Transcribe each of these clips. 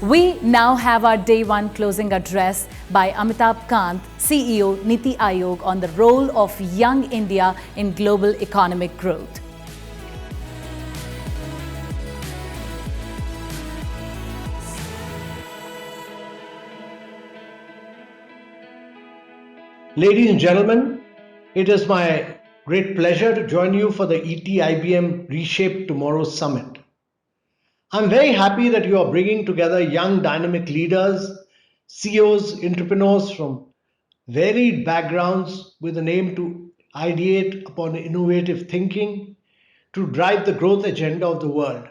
We now have our day one closing address by Amitabh Kant, CEO, Niti Aayog, on the role of young India in global economic growth. Ladies and gentlemen, it is my great pleasure to join you for the ET-IBM Reshape Tomorrow Summit. I'm very happy that you are bringing together young dynamic leaders, CEOs, entrepreneurs from varied backgrounds with an aim to ideate upon innovative thinking to drive the growth agenda of the world.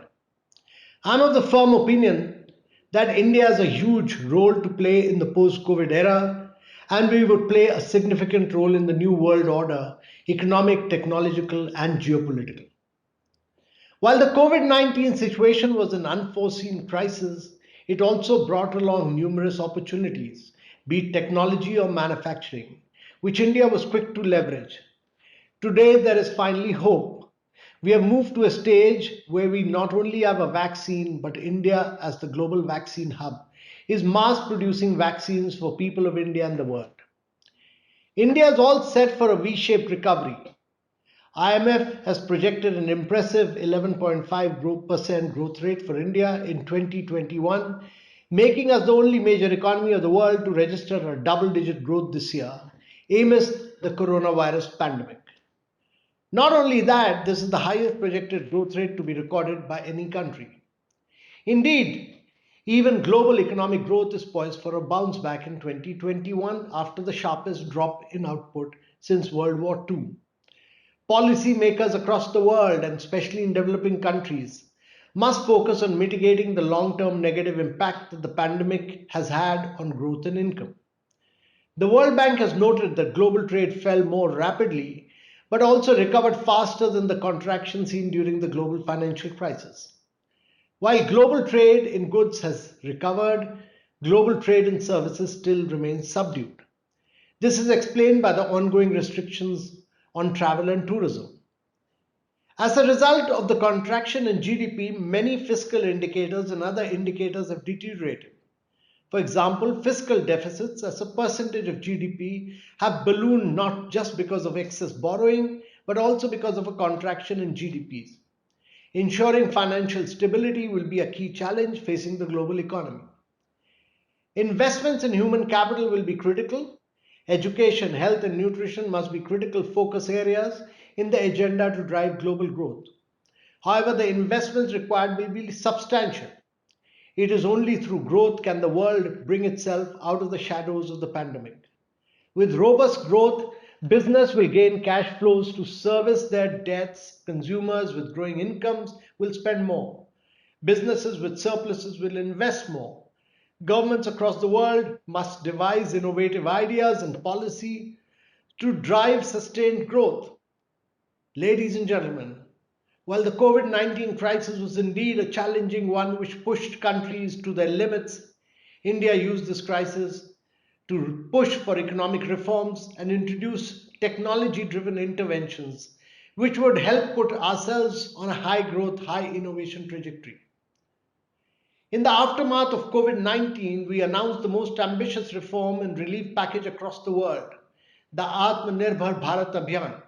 I'm of the firm opinion that India has a huge role to play in the post COVID era, and we would play a significant role in the new world order, economic, technological, and geopolitical. While the COVID 19 situation was an unforeseen crisis, it also brought along numerous opportunities, be it technology or manufacturing, which India was quick to leverage. Today, there is finally hope. We have moved to a stage where we not only have a vaccine, but India, as the global vaccine hub, is mass producing vaccines for people of India and the world. India is all set for a V shaped recovery. IMF has projected an impressive 11.5% growth rate for India in 2021, making us the only major economy of the world to register a double digit growth this year amidst the coronavirus pandemic. Not only that, this is the highest projected growth rate to be recorded by any country. Indeed, even global economic growth is poised for a bounce back in 2021 after the sharpest drop in output since World War II. Policymakers across the world, and especially in developing countries, must focus on mitigating the long term negative impact that the pandemic has had on growth and income. The World Bank has noted that global trade fell more rapidly, but also recovered faster than the contraction seen during the global financial crisis. While global trade in goods has recovered, global trade in services still remains subdued. This is explained by the ongoing restrictions on travel and tourism. As a result of the contraction in GDP, many fiscal indicators and other indicators have deteriorated. For example, fiscal deficits as a percentage of GDP have ballooned not just because of excess borrowing, but also because of a contraction in GDPs. Ensuring financial stability will be a key challenge facing the global economy. Investments in human capital will be critical. Education, health, and nutrition must be critical focus areas in the agenda to drive global growth. However, the investments required will be substantial. It is only through growth can the world bring itself out of the shadows of the pandemic. With robust growth, business will gain cash flows to service their debts. Consumers with growing incomes will spend more. Businesses with surpluses will invest more. Governments across the world must devise innovative ideas and policy to drive sustained growth. Ladies and gentlemen, while the COVID 19 crisis was indeed a challenging one which pushed countries to their limits, India used this crisis to push for economic reforms and introduce technology driven interventions which would help put ourselves on a high growth, high innovation trajectory. In the aftermath of COVID 19, we announced the most ambitious reform and relief package across the world, the Atmanirbhar Bharat Abhiyan.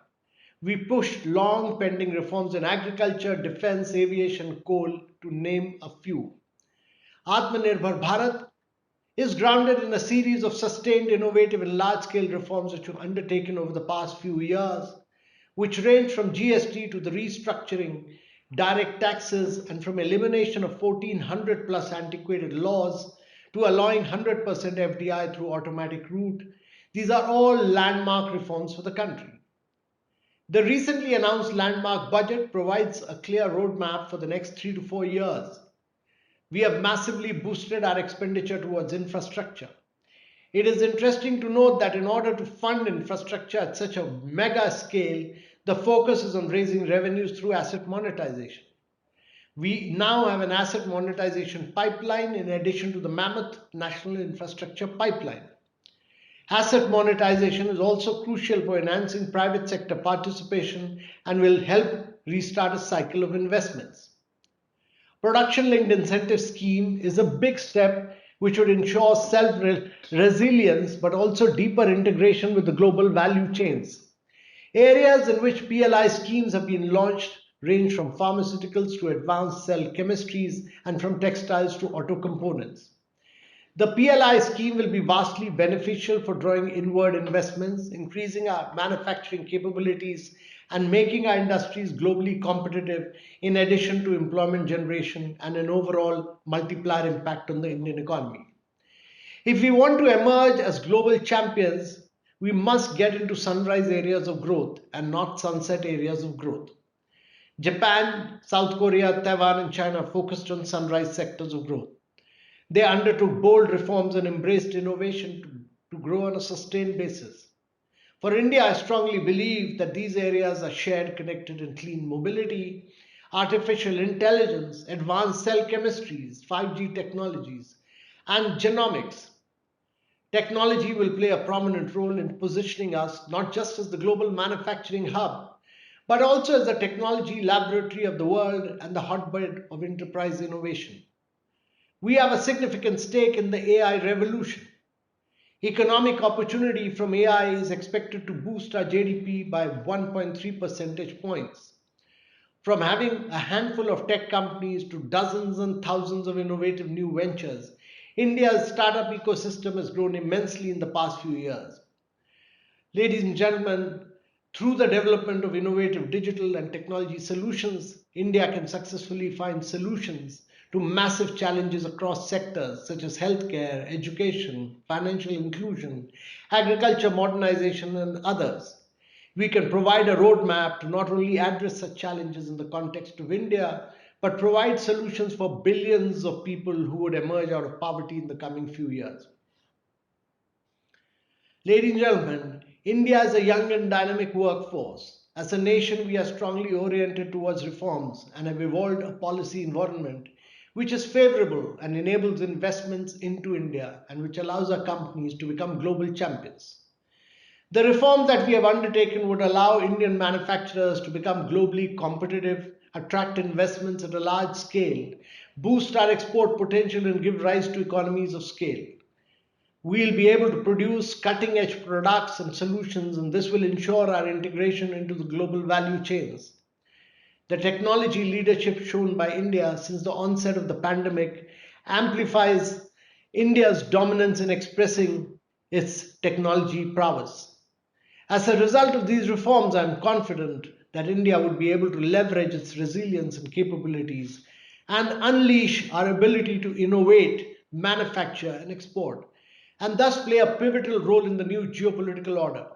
We pushed long pending reforms in agriculture, defense, aviation, coal, to name a few. Atmanirbhar Bharat is grounded in a series of sustained, innovative, and large scale reforms which were undertaken over the past few years, which range from GST to the restructuring, direct taxes, and from elimination of 1400 plus antiquated laws to allowing 100% FDI through automatic route. These are all landmark reforms for the country. The recently announced landmark budget provides a clear roadmap for the next 3 to 4 years. We have massively boosted our expenditure towards infrastructure. It is interesting to note that in order to fund infrastructure at such a mega scale, the focus is on raising revenues through asset monetization. We now have an asset monetization pipeline in addition to the mammoth national infrastructure pipeline. Asset monetization is also crucial for enhancing private sector participation and will help restart a cycle of investments. production linked incentive scheme is a big step which would ensure self resilience but also deeper integration with the global value chains. Areas in which PLI schemes have been launched range from pharmaceuticals to advanced cell chemistries and from textiles to auto components. The PLI scheme will be vastly beneficial for drawing inward investments, increasing our manufacturing capabilities, and making our industries globally competitive, in addition to employment generation and an overall multiplier impact on the Indian economy. If we want to emerge as global champions, we must get into sunrise areas of growth and not sunset areas of growth. Japan, South Korea, Taiwan, and China focused on sunrise sectors of growth. They undertook bold reforms and embraced innovation to grow on a sustained basis. For India, I strongly believe that these areas are shared, connected, and clean mobility, artificial intelligence, advanced cell chemistries, 5G technologies, and genomics. Technology will play a prominent role in positioning us not just as the global manufacturing hub, but also as the technology laboratory of the world and the hotbed of enterprise innovation. We have a significant stake in the AI revolution. Economic opportunity from AI is expected to boost our GDP by 1.3 percentage points. From having a handful of tech companies to dozens and thousands of innovative new ventures, India's startup ecosystem has grown immensely in the past few years. Ladies and gentlemen, through the development of innovative digital and technology solutions, India can successfully find solutions to massive challenges across sectors such as healthcare, education, financial inclusion, agriculture modernization, and others. We can provide a roadmap to not only address such challenges in the context of India, but provide solutions for billions of people who would emerge out of poverty in the coming few years. Ladies and gentlemen, India is a young and dynamic workforce. As a nation, we are strongly oriented towards reforms and have evolved a policy environment which is favorable and enables investments into India and which allows our companies to become global champions. The reforms that we have undertaken would allow Indian manufacturers to become globally competitive, attract investments at a large scale, boost our export potential, and give rise to economies of scale. We'll be able to produce cutting edge products and solutions, and this will ensure our integration into the global value chains. The technology leadership shown by India since the onset of the pandemic amplifies India's dominance in expressing its technology prowess. As a result of these reforms, I am confident that India would be able to leverage its resilience and capabilities and unleash our ability to innovate, manufacture, and export, and thus play a pivotal role in the new geopolitical order.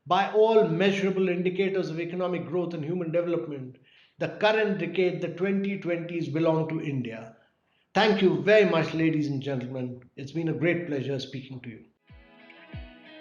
By all measurable indicators of economic growth and human development, the current decade, the 2020s, belong to India. Thank you very much, ladies and gentlemen. It's been a great pleasure speaking to you.